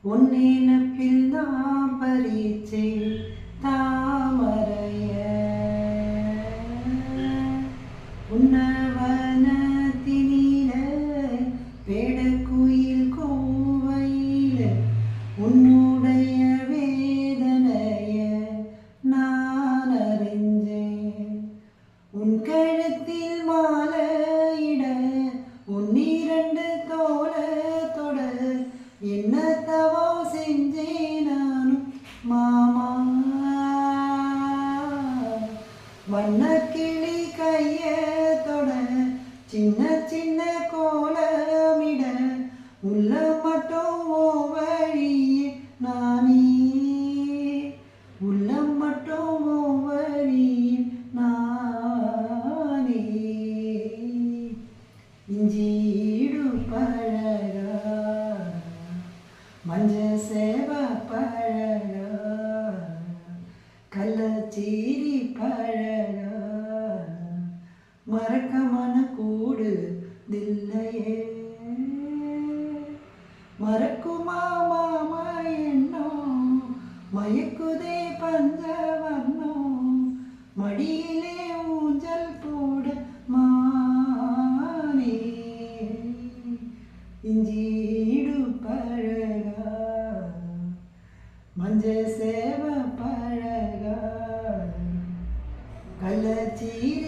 உன்னேனப்பில் நான் பறிச்சே தாமரைய உன்னவனத்தினில பேடக்குயில் கோவையில உன்னுடைய வேதனைய நான் அறிஞ்சேன். உன் கழுத்தில் மாலையிட உன்னிரண்டு தோள தொட என்ன தவம் செஞ்சேன் நானும் மாமா. வண்ணக்கிளி கைய தொட சின்ன சின்ன கோலமிட உள்ள மட்டும் ஓ வழியே நானே உள்ளம் மட்டும் ஓ வழியே நானே. இஞ்சீடு பழகா மஞ்ச சேவ பழகா கள்ளச்சீரி பழகா மறக்க மன கூடுதில்லையே. மறக்குமா மாமா என்னோ மயக்குதே பஞ்சவர்ணோ மடியிலே ஊஞ்சல் போட மானே. இஞ்சீடு பழகா மஞ்ச சேவ பழகா கள்ளச்சீரி